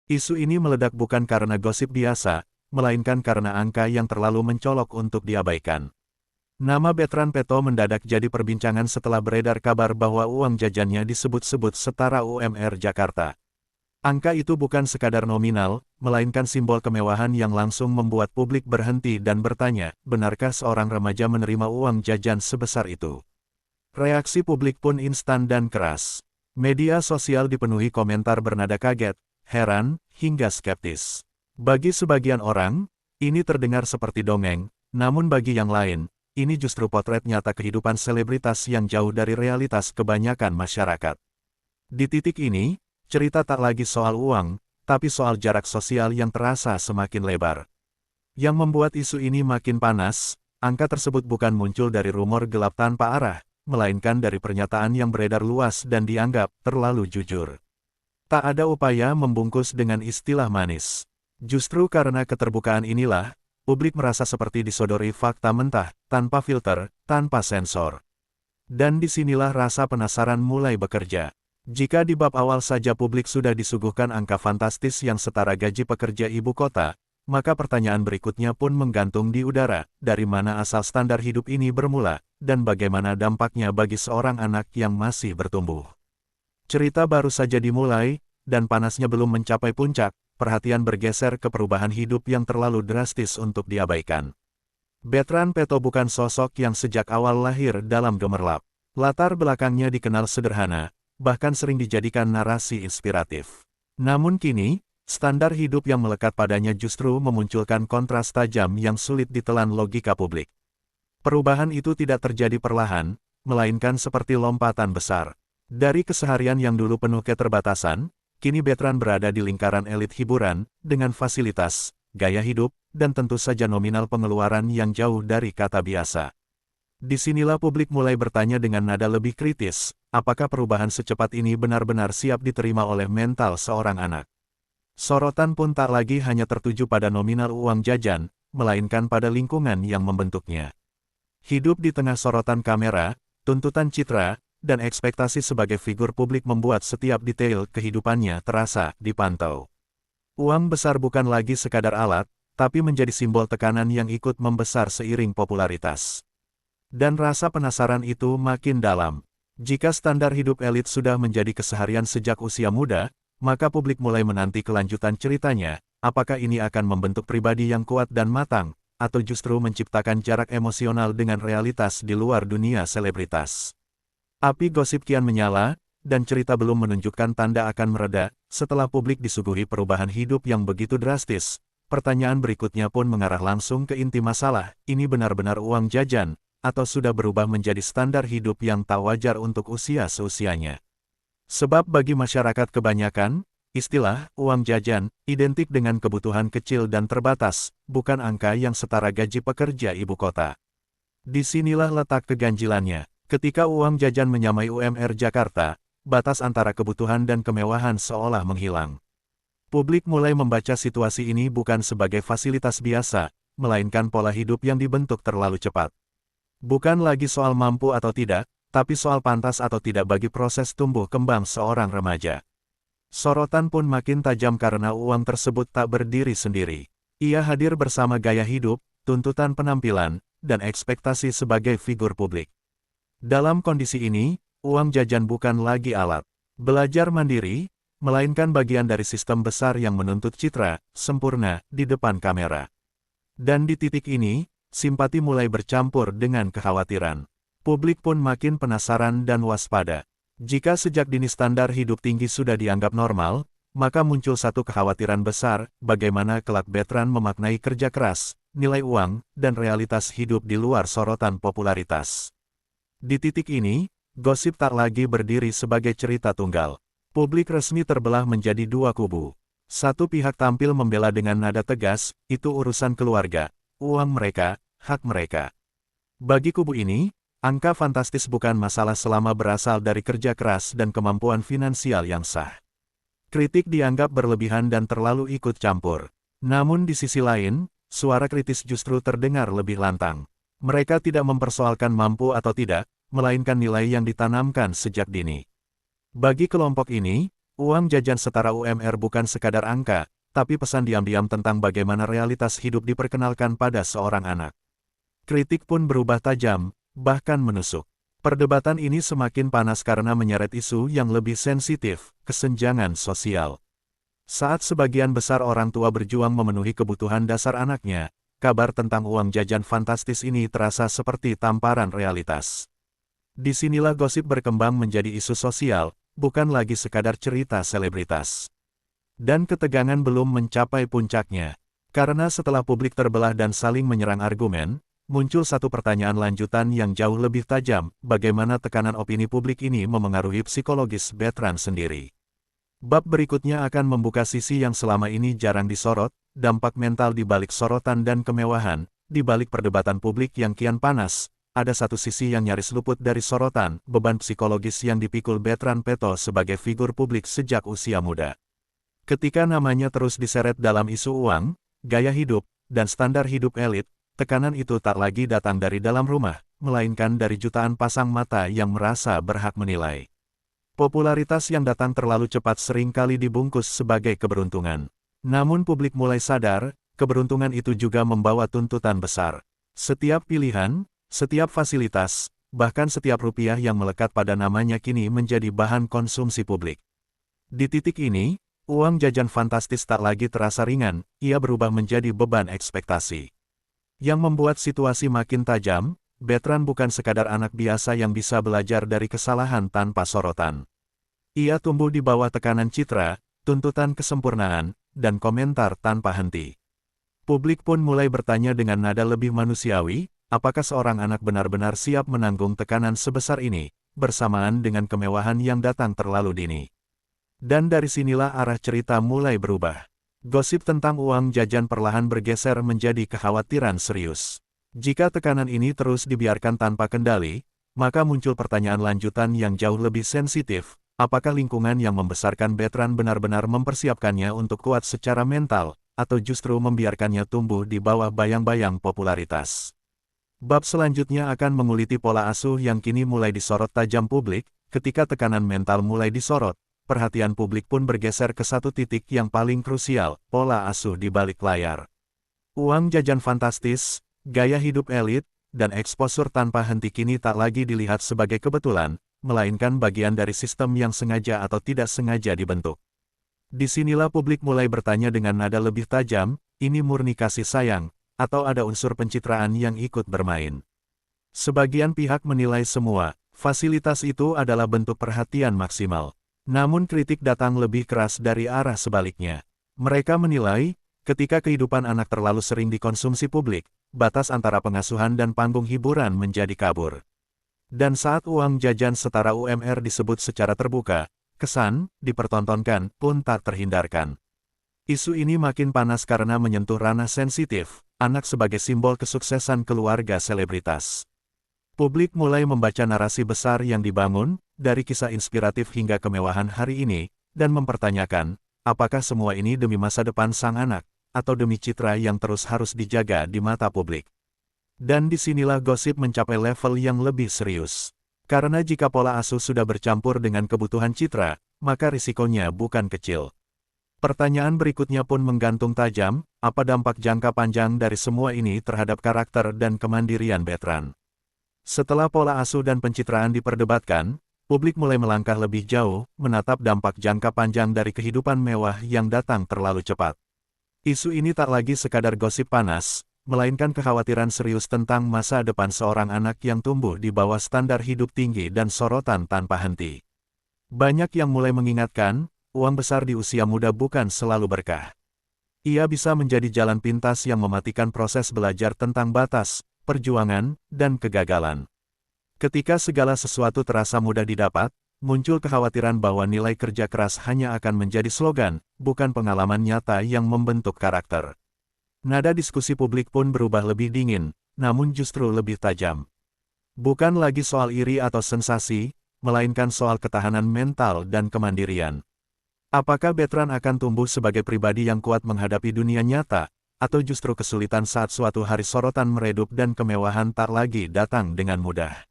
Isu ini meledak bukan karena gosip biasa, melainkan karena angka yang terlalu mencolok untuk diabaikan. Nama Bertrand Peto mendadak jadi perbincangan setelah beredar kabar bahwa uang jajannya disebut-sebut setara UMR Jakarta. Angka itu bukan sekadar nominal, melainkan simbol kemewahan yang langsung membuat publik berhenti dan bertanya, benarkah seorang remaja menerima uang jajan sebesar itu? Reaksi publik pun instan dan keras. Media sosial dipenuhi komentar bernada kaget, heran, hingga skeptis. Bagi sebagian orang, ini terdengar seperti dongeng, namun bagi yang lain, ini justru potret nyata kehidupan selebritas yang jauh dari realitas kebanyakan masyarakat. Di titik ini, cerita tak lagi soal uang, tapi soal jarak sosial yang terasa semakin lebar. Yang membuat isu ini makin panas, angka tersebut bukan muncul dari rumor gelap tanpa arah, melainkan dari pernyataan yang beredar luas dan dianggap terlalu jujur. Tak ada upaya membungkus dengan istilah manis. Justru karena keterbukaan inilah, publik merasa seperti disodori fakta mentah, tanpa filter, tanpa sensor. Dan disinilah rasa penasaran mulai bekerja. Jika di bab awal saja publik sudah disuguhkan angka fantastis yang setara gaji pekerja ibu kota, maka pertanyaan berikutnya pun menggantung di udara, dari mana asal standar hidup ini bermula, dan bagaimana dampaknya bagi seorang anak yang masih bertumbuh. Cerita baru saja dimulai, dan panasnya belum mencapai puncak, perhatian bergeser ke perubahan hidup yang terlalu drastis untuk diabaikan. Bertrand Peto bukan sosok yang sejak awal lahir dalam gemerlap. Latar belakangnya dikenal sederhana, bahkan sering dijadikan narasi inspiratif. Namun kini, standar hidup yang melekat padanya justru memunculkan kontras tajam yang sulit ditelan logika publik. Perubahan itu tidak terjadi perlahan, melainkan seperti lompatan besar. Dari keseharian yang dulu penuh keterbatasan, kini Bertrand berada di lingkaran elit hiburan, dengan fasilitas, gaya hidup, dan tentu saja nominal pengeluaran yang jauh dari kata biasa. Disinilah publik mulai bertanya dengan nada lebih kritis, apakah perubahan secepat ini benar-benar siap diterima oleh mental seorang anak? Sorotan pun tak lagi hanya tertuju pada nominal uang jajan, melainkan pada lingkungan yang membentuknya. Hidup di tengah sorotan kamera, tuntutan citra, dan ekspektasi sebagai figur publik membuat setiap detail kehidupannya terasa dipantau. Uang besar bukan lagi sekadar alat, tapi menjadi simbol tekanan yang ikut membesar seiring popularitas. Dan rasa penasaran itu makin dalam. Jika standar hidup elit sudah menjadi keseharian sejak usia muda, maka publik mulai menanti kelanjutan ceritanya, apakah ini akan membentuk pribadi yang kuat dan matang, atau justru menciptakan jarak emosional dengan realitas di luar dunia selebritas. Api gosip kian menyala, dan cerita belum menunjukkan tanda akan mereda. Setelah publik disuguhi perubahan hidup yang begitu drastis, pertanyaan berikutnya pun mengarah langsung ke inti masalah, ini benar-benar uang jajan, atau sudah berubah menjadi standar hidup yang tak wajar untuk usia seusianya. Sebab bagi masyarakat kebanyakan, istilah uang jajan identik dengan kebutuhan kecil dan terbatas, bukan angka yang setara gaji pekerja ibu kota. Disinilah letak keganjilannya. Ketika uang jajan menyamai UMR Jakarta, batas antara kebutuhan dan kemewahan seolah menghilang. Publik mulai membaca situasi ini bukan sebagai fasilitas biasa, melainkan pola hidup yang dibentuk terlalu cepat. Bukan lagi soal mampu atau tidak, tapi soal pantas atau tidak bagi proses tumbuh kembang seorang remaja. Sorotan pun makin tajam karena uang tersebut tak berdiri sendiri. Ia hadir bersama gaya hidup, tuntutan penampilan, dan ekspektasi sebagai figur publik. Dalam kondisi ini, uang jajan bukan lagi alat belajar mandiri, melainkan bagian dari sistem besar yang menuntut citra sempurna di depan kamera. Dan di titik ini, simpati mulai bercampur dengan kekhawatiran. Publik pun makin penasaran dan waspada. Jika sejak dini standar hidup tinggi sudah dianggap normal, maka muncul satu kekhawatiran besar, bagaimana kelak Bertrand memaknai kerja keras, nilai uang, dan realitas hidup di luar sorotan popularitas. Di titik ini, gosip tak lagi berdiri sebagai cerita tunggal. Publik resmi terbelah menjadi dua kubu. Satu pihak tampil membela dengan nada tegas, itu urusan keluarga, uang mereka, hak mereka. Bagi kubu ini, angka fantastis bukan masalah selama berasal dari kerja keras dan kemampuan finansial yang sah. Kritik dianggap berlebihan dan terlalu ikut campur. Namun di sisi lain, suara kritis justru terdengar lebih lantang. Mereka tidak mempersoalkan mampu atau tidak, melainkan nilai yang ditanamkan sejak dini. Bagi kelompok ini, Uang jajan setara UMR bukan sekadar angka, tapi pesan diam-diam tentang bagaimana realitas hidup diperkenalkan pada seorang anak. Kritik pun berubah tajam, bahkan menusuk. Perdebatan ini semakin panas karena menyeret isu yang lebih sensitif, kesenjangan sosial. Saat sebagian besar orang tua berjuang memenuhi kebutuhan dasar anaknya, kabar tentang uang jajan fantastis ini terasa seperti tamparan realitas. Disinilah gosip berkembang menjadi isu sosial, bukan lagi sekadar cerita selebritas. Dan ketegangan belum mencapai puncaknya. Karena setelah publik terbelah dan saling menyerang argumen, muncul satu pertanyaan lanjutan yang jauh lebih tajam, bagaimana tekanan opini publik ini memengaruhi psikologis Bertrand sendiri. Bab berikutnya akan membuka sisi yang selama ini jarang disorot, dampak mental di balik sorotan dan kemewahan, di balik perdebatan publik yang kian panas. Ada satu sisi yang nyaris luput dari sorotan, beban psikologis yang dipikul Bertrand Peto sebagai figur publik sejak usia muda. Ketika namanya terus diseret dalam isu uang, gaya hidup, dan standar hidup elit, tekanan itu tak lagi datang dari dalam rumah, melainkan dari jutaan pasang mata yang merasa berhak menilai. Popularitas yang datang terlalu cepat seringkali dibungkus sebagai keberuntungan. Namun publik mulai sadar, keberuntungan itu juga membawa tuntutan besar. Setiap pilihan, setiap fasilitas, bahkan setiap rupiah yang melekat pada namanya kini menjadi bahan konsumsi publik. Di titik ini, uang jajan fantastis tak lagi terasa ringan, ia berubah menjadi beban ekspektasi. Yang membuat situasi makin tajam, Bertrand bukan sekadar anak biasa yang bisa belajar dari kesalahan tanpa sorotan. Ia tumbuh di bawah tekanan citra, tuntutan kesempurnaan, dan komentar tanpa henti. Publik pun mulai bertanya dengan nada lebih manusiawi, apakah seorang anak benar-benar siap menanggung tekanan sebesar ini, bersamaan dengan kemewahan yang datang terlalu dini. Dan dari sinilah arah cerita mulai berubah. Gosip tentang uang jajan perlahan bergeser menjadi kekhawatiran serius. Jika tekanan ini terus dibiarkan tanpa kendali, maka muncul pertanyaan lanjutan yang jauh lebih sensitif. Apakah lingkungan yang membesarkan Bertrand benar-benar mempersiapkannya untuk kuat secara mental, atau justru membiarkannya tumbuh di bawah bayang-bayang popularitas? Bab selanjutnya akan menguliti pola asuh yang kini mulai disorot tajam publik. Ketika tekanan mental mulai disorot, perhatian publik pun bergeser ke satu titik yang paling krusial, pola asuh di balik layar. Uang jajan fantastis, gaya hidup elit, dan eksposur tanpa henti kini tak lagi dilihat sebagai kebetulan, melainkan bagian dari sistem yang sengaja atau tidak sengaja dibentuk. Disinilah publik mulai bertanya dengan nada lebih tajam, ini murni kasih sayang, atau ada unsur pencitraan yang ikut bermain. Sebagian pihak menilai semua fasilitas itu adalah bentuk perhatian maksimal. Namun kritik datang lebih keras dari arah sebaliknya. Mereka menilai, ketika kehidupan anak terlalu sering dikonsumsi publik, batas antara pengasuhan dan panggung hiburan menjadi kabur. Dan saat uang jajan setara UMR disebut secara terbuka, kesan, dipertontonkan, pun tak terhindarkan. Isu ini makin panas karena menyentuh ranah sensitif, anak sebagai simbol kesuksesan keluarga selebritas. Publik mulai membaca narasi besar yang dibangun, dari kisah inspiratif hingga kemewahan hari ini, dan mempertanyakan, apakah semua ini demi masa depan sang anak, atau demi citra yang terus harus dijaga di mata publik. Dan disinilah gosip mencapai level yang lebih serius. Karena jika pola asuh sudah bercampur dengan kebutuhan citra, maka risikonya bukan kecil. Pertanyaan berikutnya pun menggantung tajam, apa dampak jangka panjang dari semua ini terhadap karakter dan kemandirian Bertrand? Setelah pola asuh dan pencitraan diperdebatkan, publik mulai melangkah lebih jauh, menatap dampak jangka panjang dari kehidupan mewah yang datang terlalu cepat. Isu ini tak lagi sekadar gosip panas, melainkan kekhawatiran serius tentang masa depan seorang anak yang tumbuh di bawah standar hidup tinggi dan sorotan tanpa henti. Banyak yang mulai mengingatkan, uang besar di usia muda bukan selalu berkah. Ia bisa menjadi jalan pintas yang mematikan proses belajar tentang batas, perjuangan, dan kegagalan. Ketika segala sesuatu terasa mudah didapat, muncul kekhawatiran bahwa nilai kerja keras hanya akan menjadi slogan, bukan pengalaman nyata yang membentuk karakter. Nada diskusi publik pun berubah lebih dingin, namun justru lebih tajam. Bukan lagi soal iri atau sensasi, melainkan soal ketahanan mental dan kemandirian. Apakah Bertrand akan tumbuh sebagai pribadi yang kuat menghadapi dunia nyata, atau justru kesulitan saat suatu hari sorotan meredup dan kemewahan tak lagi datang dengan mudah?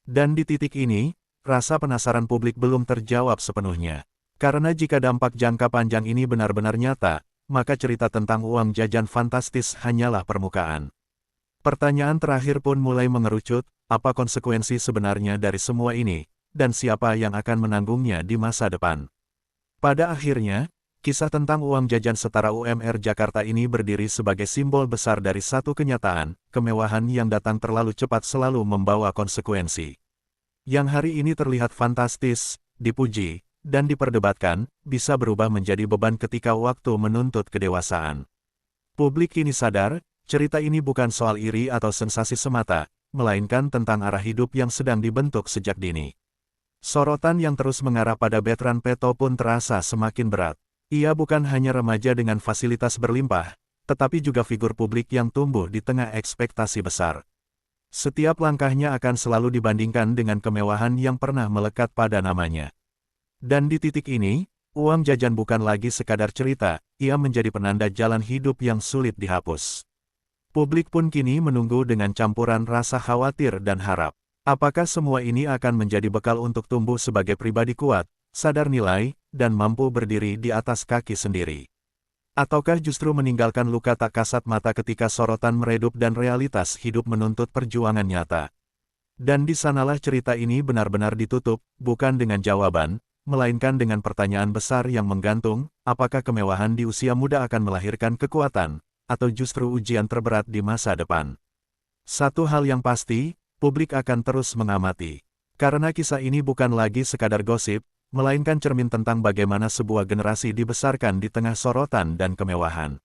Dan di titik ini, rasa penasaran publik belum terjawab sepenuhnya. Karena jika dampak jangka panjang ini benar-benar nyata, maka cerita tentang uang jajan fantastis hanyalah permukaan. Pertanyaan terakhir pun mulai mengerucut, apa konsekuensi sebenarnya dari semua ini, dan siapa yang akan menanggungnya di masa depan. Pada akhirnya, kisah tentang uang jajan setara UMR Jakarta ini berdiri sebagai simbol besar dari satu kenyataan, kemewahan yang datang terlalu cepat selalu membawa konsekuensi. Yang hari ini terlihat fantastis, dipuji, dan diperdebatkan, bisa berubah menjadi beban ketika waktu menuntut kedewasaan. Publik kini sadar, cerita ini bukan soal iri atau sensasi semata, melainkan tentang arah hidup yang sedang dibentuk sejak dini. Sorotan yang terus mengarah pada Betran Peto pun terasa semakin berat. Ia bukan hanya remaja dengan fasilitas berlimpah, tetapi juga figur publik yang tumbuh di tengah ekspektasi besar. Setiap langkahnya akan selalu dibandingkan dengan kemewahan yang pernah melekat pada namanya. Dan di titik ini, uang jajan bukan lagi sekadar cerita, ia menjadi penanda jalan hidup yang sulit dihapus. Publik pun kini menunggu dengan campuran rasa khawatir dan harap. Apakah semua ini akan menjadi bekal untuk tumbuh sebagai pribadi kuat, sadar nilai, dan mampu berdiri di atas kaki sendiri? Ataukah justru meninggalkan luka tak kasat mata ketika sorotan meredup dan realitas hidup menuntut perjuangan nyata? Dan di sanalah cerita ini benar-benar ditutup, bukan dengan jawaban, melainkan dengan pertanyaan besar yang menggantung, apakah kemewahan di usia muda akan melahirkan kekuatan, atau justru ujian terberat di masa depan? Satu hal yang pasti, publik akan terus mengamati. Karena kisah ini bukan lagi sekadar gosip, melainkan cermin tentang bagaimana sebuah generasi dibesarkan di tengah sorotan dan kemewahan.